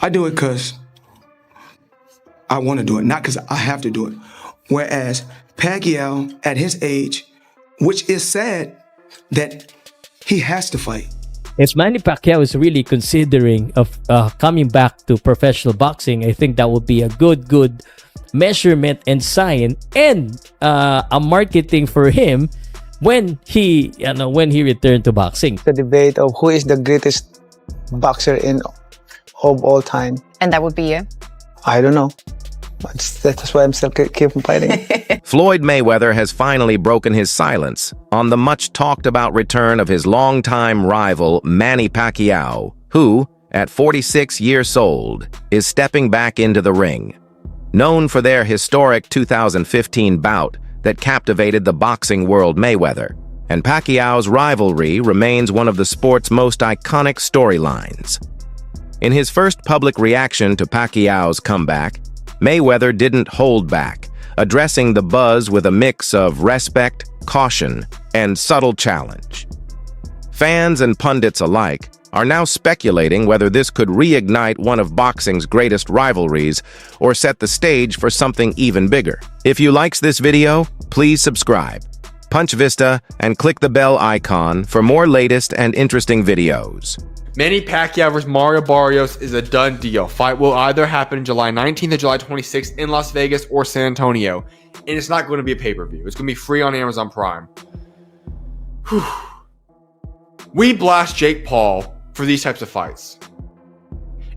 I do it because I want to do it, not because I have to do it. Whereas Pacquiao, at his age, which is sad that he has to fight. If Manny Pacquiao is really considering of coming back to professional boxing, I think that would be a good measurement and sign and a marketing for him when he returned to boxing. The debate of who is the greatest boxer of all time. And that would be you? I don't know. That's why I'm still keep fighting. Floyd Mayweather has finally broken his silence on the much-talked-about return of his longtime rival, Manny Pacquiao, who, at 46 years old, is stepping back into the ring. Known for their historic 2015 bout that captivated the boxing world, Mayweather and Pacquiao's rivalry remains one of the sport's most iconic storylines. In his first public reaction to Pacquiao's comeback, Mayweather didn't hold back, addressing the buzz with a mix of respect, caution, and subtle challenge. Fans and pundits alike are now speculating whether this could reignite one of boxing's greatest rivalries or set the stage for something even bigger. If you liked this video, please subscribe, punch Vista, and click the bell icon for more latest and interesting videos. Manny Pacquiao vs. Mario Barrios is a done deal. Fight will either happen July 19th or July 26th in Las Vegas or San Antonio. And it's not going to be a pay-per-view. It's going to be free on Amazon Prime. Whew. We blast Jake Paul for these types of fights.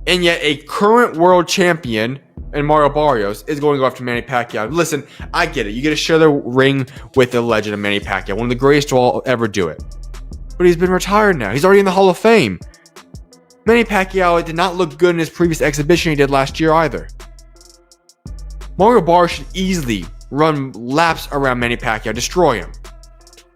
And yet a current world champion in Mario Barrios is going to go after Manny Pacquiao. Listen, I get it. You get to share the ring with the legend of Manny Pacquiao, one of the greatest to all ever do it. But he's been retired now. He's already in the Hall of Fame. Manny Pacquiao did not look good in his previous exhibition he did last year either. Mario Barrios should easily run laps around Manny Pacquiao, destroy him.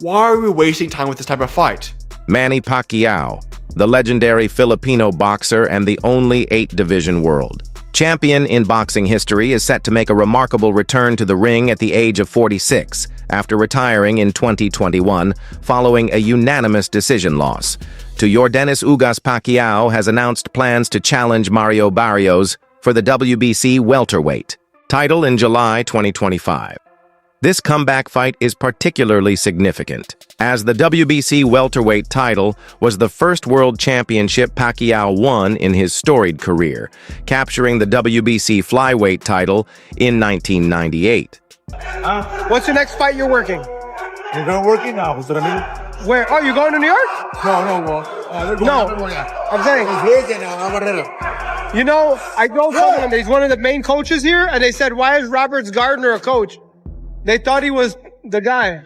Why are we wasting time with this type of fight? Manny Pacquiao, the legendary Filipino boxer and the only 8-division world champion in boxing history, is set to make a remarkable return to the ring at the age of 46 after retiring in 2021 following a unanimous decision loss. Yordenis Ugas Pacquiao has announced plans to challenge Mario Barrios for the WBC welterweight title in July 2025. This comeback fight is particularly significant, as the WBC welterweight title was the first world championship Pacquiao won in his storied career, capturing the WBC flyweight title in 1998. What's the next fight you're working? You're going working now, Where? Oh, you going to New York? No, I'm saying. You know, I know someone, he's one of the main coaches here, and they said, why is Roberts Gardner a coach? They thought he was the guy.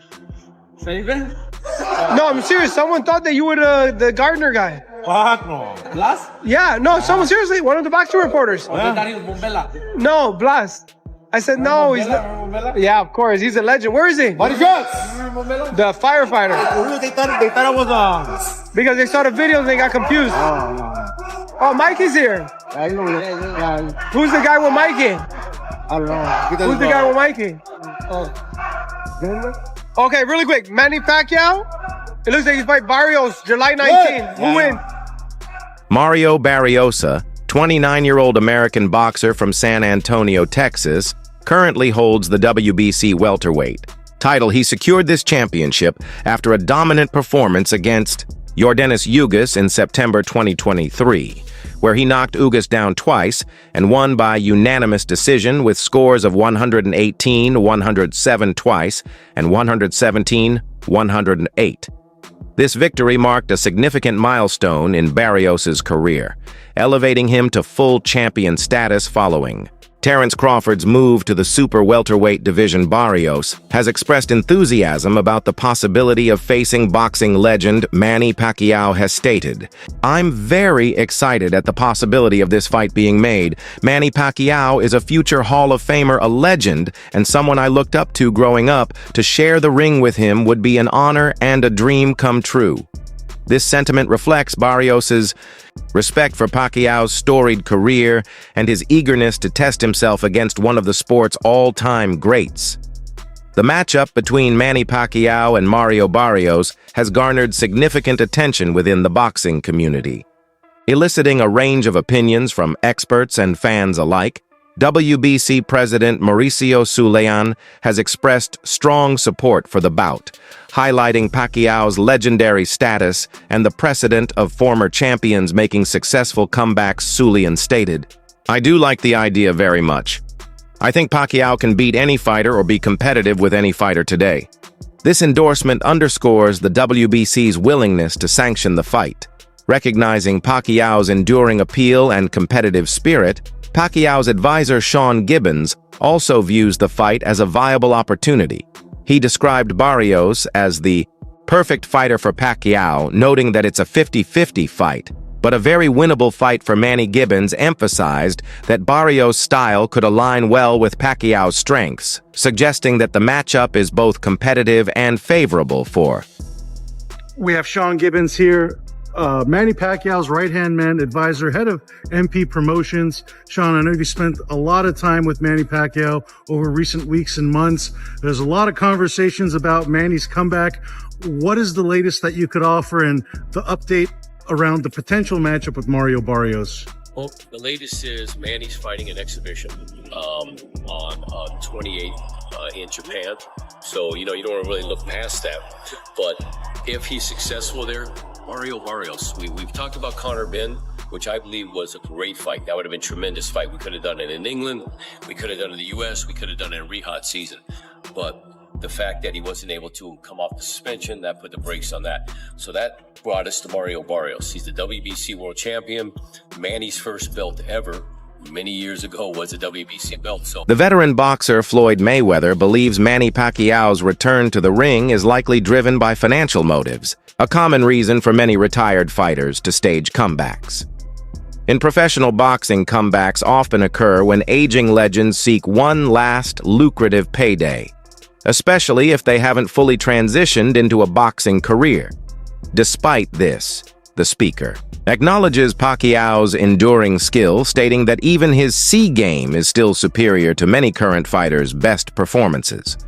No, I'm serious. Someone thought that you were the Gardner guy. Blas? Yeah, no, someone seriously, one of the boxing reporters. No, Blas. I said, no, he's not. Yeah, of course, he's a legend. Where is he? The firefighter. They thought I was Because they saw the video and they got confused. Oh, Mikey's here. Who's the guy with Mikey? I don't know. Who's the guy with Mikey? Okay, really quick. Manny Pacquiao. It looks like he's fight Barrios July 19th. Who wins? Mario Barrios, 29-year-old American boxer from San Antonio, Texas, currently holds the WBC welterweight title. He secured this championship after a dominant performance against Yordenis Ugas in September 2023, where he knocked Ugas down twice and won by unanimous decision with scores of 118-107 twice and 117-108. This victory marked a significant milestone in Barrios' career, elevating him to full champion status following Terence Crawford's move to the super welterweight division. Barrios has expressed enthusiasm about the possibility of facing boxing legend Manny Pacquiao. Has stated, "I'm very excited at the possibility of this fight being made. Manny Pacquiao is a future Hall of Famer, a legend, and someone I looked up to growing up. To share the ring with him would be an honor and a dream come true." This sentiment reflects Barrios' respect for Pacquiao's storied career and his eagerness to test himself against one of the sport's all-time greats. The matchup between Manny Pacquiao and Mario Barrios has garnered significant attention within the boxing community. eliciting a range of opinions from experts and fans alike. WBC President Mauricio Sulayan has expressed strong support for the bout, highlighting Pacquiao's legendary status and the precedent of former champions making successful comebacks. Sulayan stated, "I do like the idea very much. I think Pacquiao can beat any fighter or be competitive with any fighter today." This endorsement underscores the WBC's willingness to sanction the fight. Recognizing Pacquiao's enduring appeal and competitive spirit, Pacquiao's advisor Sean Gibbons also views the fight as a viable opportunity. He described Barrios as the perfect fighter for Pacquiao, noting that it's a 50-50 fight, but a very winnable fight for Manny. Gibbons emphasized that Barrios' style could align well with Pacquiao's strengths, suggesting that the matchup is both competitive and favorable for. We have Sean Gibbons here, Manny Pacquiao's right-hand man, advisor, head of MP Promotions. Sean, I know you spent a lot of time with Manny Pacquiao over recent weeks and months. There's a lot of conversations about Manny's comeback. What is the latest that you could offer and the update around the potential matchup with Mario Barrios? Well, the latest is Manny's fighting an exhibition on 28th in Japan. So, you don't want to really look past that. But if he's successful there, Mario Barrios, we've talked about Conor Ben, which I believe was a great fight. That would have been a tremendous fight. We could have done it in England. We could have done it in the U.S. We could have done it in Riyadh season. But the fact that he wasn't able to come off the suspension, that put the brakes on that. So that brought us to Mario Barrios. He's the WBC world champion. Manny's first belt ever, many years ago, was a WBC belt. So The veteran boxer Floyd Mayweather believes Manny Pacquiao's return to the ring is likely driven by financial motives, a common reason for many retired fighters to stage comebacks. In professional boxing, comebacks often occur when aging legends seek one last lucrative payday, especially if they haven't fully transitioned into a boxing career. Despite this, the speaker acknowledges Pacquiao's enduring skill, stating that even his C game is still superior to many current fighters' best performances.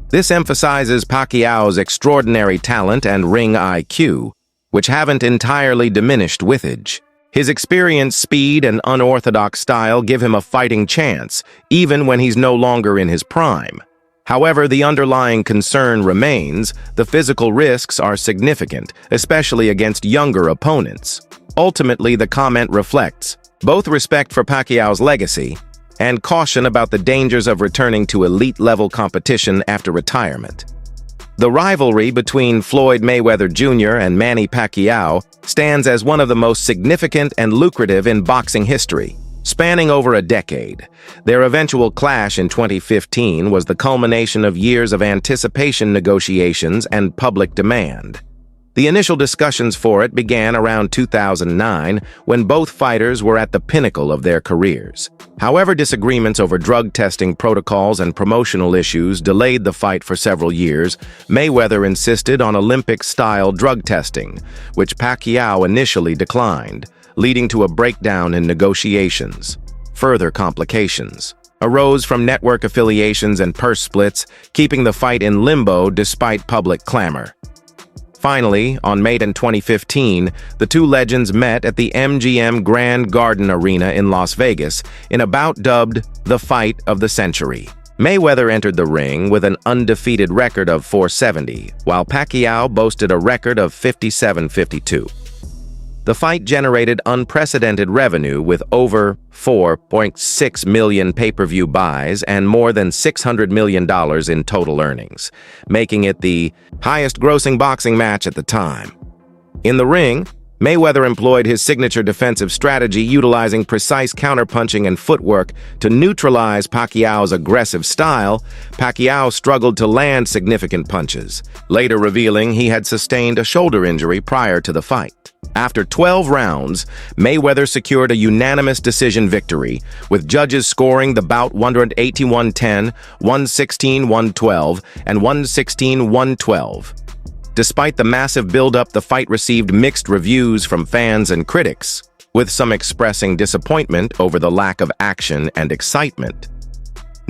This emphasizes Pacquiao's extraordinary talent and ring IQ, which haven't entirely diminished with age. His experience, speed, and unorthodox style give him a fighting chance, even when he's no longer in his prime. However, the underlying concern remains. The physical risks are significant, especially against younger opponents. Ultimately, the comment reflects both respect for Pacquiao's legacy and caution about the dangers of returning to elite-level competition after retirement. The rivalry between Floyd Mayweather Jr. and Manny Pacquiao stands as one of the most significant and lucrative in boxing history, spanning over a decade. Their eventual clash in 2015 was the culmination of years of anticipation, negotiations, and public demand. The initial discussions for it began around 2009, when both fighters were at the pinnacle of their careers. However, disagreements over drug testing protocols and promotional issues delayed the fight for several years. Mayweather insisted on Olympic-style drug testing, which Pacquiao initially declined, leading to a breakdown in negotiations. Further complications arose from network affiliations and purse splits, keeping the fight in limbo despite public clamor. Finally, on May 2015, the two legends met at the MGM Grand Garden Arena in Las Vegas in a bout dubbed the Fight of the Century. Mayweather entered the ring with an undefeated record of 470, while Pacquiao boasted a record of 57-52. The fight generated unprecedented revenue with over 4.6 million pay-per-view buys and more than $600 million in total earnings, making it the highest-grossing boxing match at the time. In the ring, Mayweather employed his signature defensive strategy, utilizing precise counterpunching and footwork to neutralize Pacquiao's aggressive style. Pacquiao struggled to land significant punches, later revealing he had sustained a shoulder injury prior to the fight. After 12 rounds, Mayweather secured a unanimous decision victory, with judges scoring the bout 181-10, 116-112, and 116-112. Despite the massive build-up, the fight received mixed reviews from fans and critics, with some expressing disappointment over the lack of action and excitement.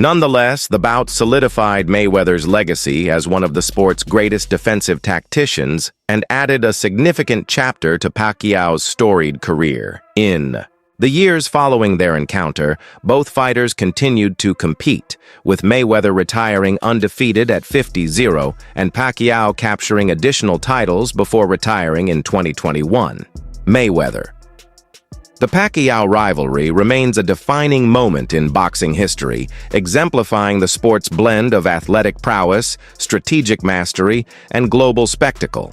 Nonetheless, the bout solidified Mayweather's legacy as one of the sport's greatest defensive tacticians and added a significant chapter to Pacquiao's storied career. In the years following their encounter, both fighters continued to compete, with Mayweather retiring undefeated at 50-0 and Pacquiao capturing additional titles before retiring in 2021. Mayweather. The Pacquiao rivalry remains a defining moment in boxing history, exemplifying the sport's blend of athletic prowess, strategic mastery, and global spectacle.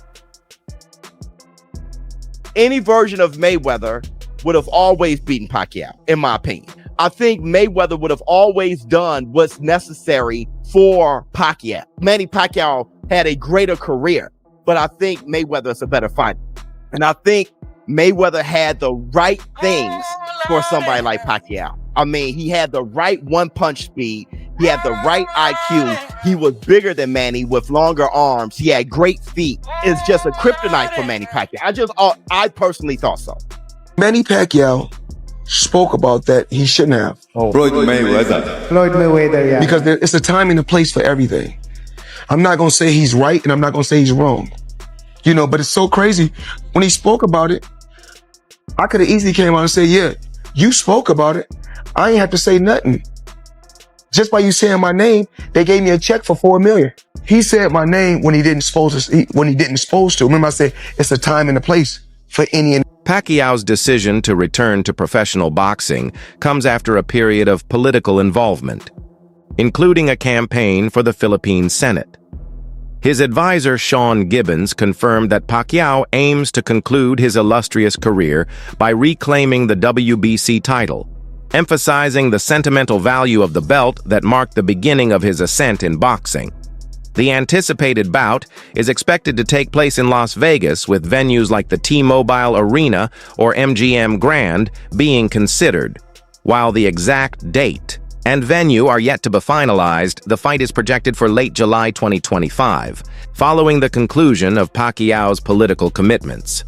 Any version of Mayweather would have always beaten Pacquiao, in my opinion. I think Mayweather would have always done what's necessary for Pacquiao. Manny Pacquiao had a greater career, but I think Mayweather is a better fighter. And I think Mayweather had the right things for somebody like Pacquiao. I mean, he had the right one-punch speed. He had the right IQ. He was bigger than Manny with longer arms. He had great feet. It's just a kryptonite for Manny Pacquiao. I personally thought so. Manny Pacquiao spoke about that he shouldn't have. Floyd Mayweather. Floyd Mayweather, yeah. Because it's a time and a place for everything. I'm not going to say he's right and I'm not going to say he's wrong. You know, but it's so crazy. When he spoke about it, I could have easily came out and said, yeah, you spoke about it. I ain't have to say nothing. Just by you saying my name, they gave me a check for $4 million. He said my name when he didn't supposed to. Remember I said, it's a time and a place for any and Pacquiao's decision to return to professional boxing comes after a period of political involvement, including a campaign for the Philippine Senate. His advisor, Sean Gibbons, confirmed that Pacquiao aims to conclude his illustrious career by reclaiming the WBC title, emphasizing the sentimental value of the belt that marked the beginning of his ascent in boxing. The anticipated bout is expected to take place in Las Vegas, with venues like the T-Mobile Arena or MGM Grand being considered. While the exact date and venue are yet to be finalized, the fight is projected for late July 2025, following the conclusion of Pacquiao's political commitments.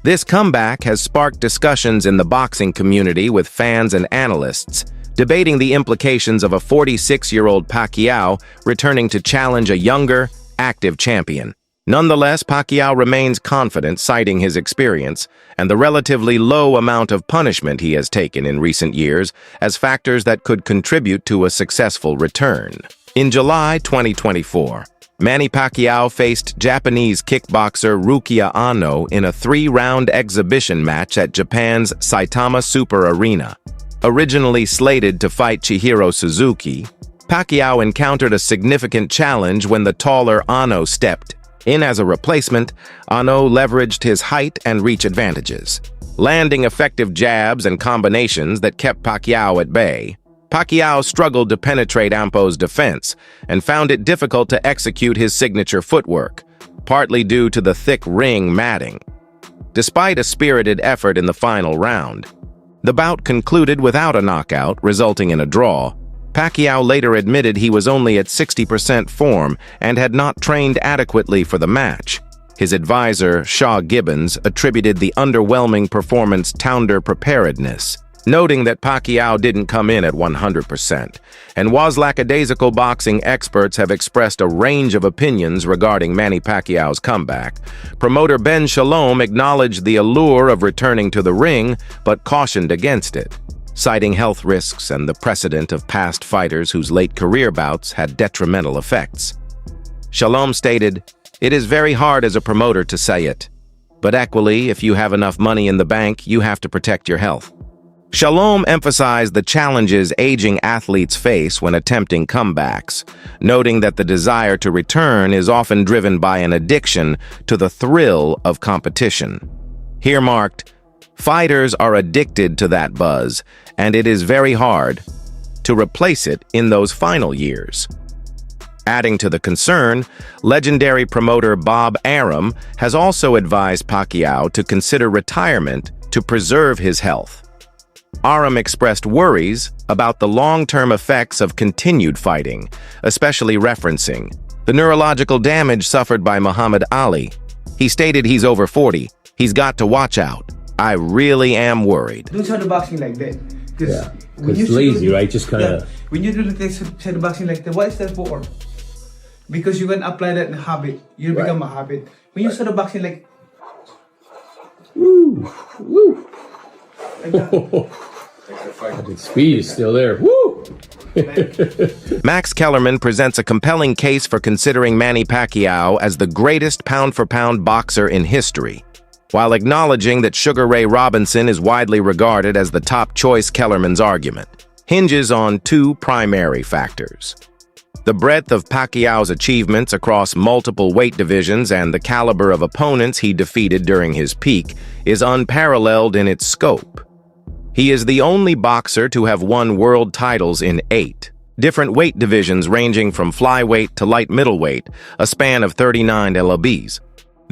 This comeback has sparked discussions in the boxing community, with fans and analysts debating the implications of a 46-year-old Pacquiao returning to challenge a younger, active champion. Nonetheless, Pacquiao remains confident, citing his experience and the relatively low amount of punishment he has taken in recent years as factors that could contribute to a successful return. In July 2024, Manny Pacquiao faced Japanese kickboxer Rukia Ano in a 3-round exhibition match at Japan's Saitama Super Arena. Originally slated to fight Chihiro Suzuki, Pacquiao encountered a significant challenge when the taller Ano stepped in as a replacement. Ano leveraged his height and reach advantages, landing effective jabs and combinations that kept Pacquiao at bay. Pacquiao struggled to penetrate Ampo's defense and found it difficult to execute his signature footwork, partly due to the thick ring matting. Despite a spirited effort in the final round, the bout concluded without a knockout, resulting in a draw. Pacquiao later admitted he was only at 60% form and had not trained adequately for the match. His advisor, Shaw Gibbons, attributed the underwhelming performance to under-preparedness, noting that Pacquiao didn't come in at 100%, and was lackadaisical. Boxing experts have expressed a range of opinions regarding Manny Pacquiao's comeback. Promoter Ben Shalom acknowledged the allure of returning to the ring, but cautioned against it, citing health risks and the precedent of past fighters whose late career bouts had detrimental effects. Shalom stated, "It is very hard as a promoter to say it, but equally, if you have enough money in the bank, you have to protect your health." Shalom emphasized the challenges aging athletes face when attempting comebacks, noting that the desire to return is often driven by an addiction to the thrill of competition. Here marked, "Fighters are addicted to that buzz, and it is very hard to replace it in those final years." Adding to the concern, legendary promoter Bob Arum has also advised Pacquiao to consider retirement to preserve his health. Arum expressed worries about the long-term effects of continued fighting, especially referencing the neurological damage suffered by Muhammad Ali. He stated he's over 40. He's got to watch out. I really am worried. Don't start the boxing like that. Yeah, it's lazy, right? Just kind of. When you do like shadow boxing like that, what is that for? Because you can apply that in habit. You become a habit. When you shadow boxing like. Woo! Woo! The speed is still there. Woo! Max Kellerman presents a compelling case for considering Manny Pacquiao as the greatest pound-for-pound boxer in history. While acknowledging that Sugar Ray Robinson is widely regarded as the top choice, Kellerman's argument hinges on two primary factors. The breadth of Pacquiao's achievements across multiple weight divisions and the caliber of opponents he defeated during his peak is unparalleled in its scope. He is the only boxer to have won world titles in 8 different weight divisions ranging from flyweight to light middleweight, a span of 39 lbs.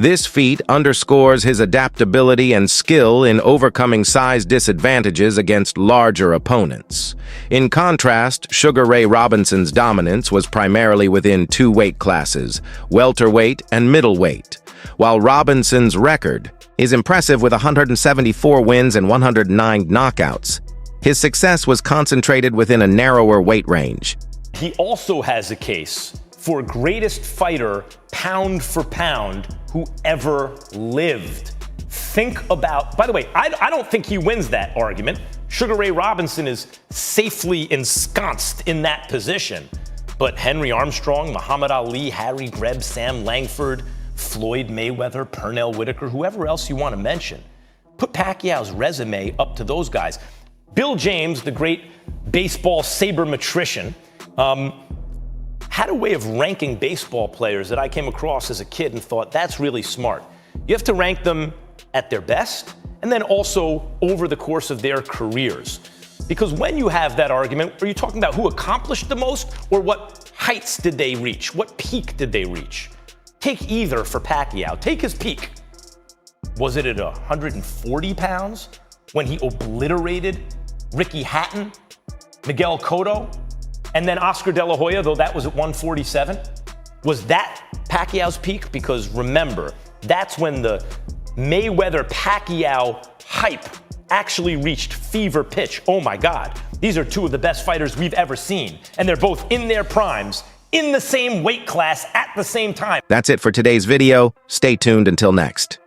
This feat underscores his adaptability and skill in overcoming size disadvantages against larger opponents. In contrast, Sugar Ray Robinson's dominance was primarily within 2 weight classes, welterweight and middleweight, while Robinson's record is impressive with 174 wins and 109 knockouts. His success was concentrated within a narrower weight range. He also has a case for greatest fighter, pound for pound, who ever lived. Think about, by the way, I don't think he wins that argument. Sugar Ray Robinson is safely ensconced in that position. But Henry Armstrong, Muhammad Ali, Harry Greb, Sam Langford, Floyd Mayweather, Pernell Whitaker, whoever else you want to mention. Put Pacquiao's resume up to those guys. Bill James, the great baseball sabermetrician, had a way of ranking baseball players that I came across as a kid and thought, that's really smart. You have to rank them at their best and then also over the course of their careers. Because when you have that argument, are you talking about who accomplished the most or what heights did they reach? What peak did they reach? Take either for Pacquiao. Take his peak. Was it at 140 pounds when he obliterated Ricky Hatton, Miguel Cotto, and then Oscar De La Hoya, though that was at 147? Was that Pacquiao's peak? Because remember, that's when the Mayweather-Pacquiao hype actually reached fever pitch. Oh my God, these are two of the best fighters we've ever seen. And they're both in their primes, in the same weight class at the same time. That's it for today's video. Stay tuned until next.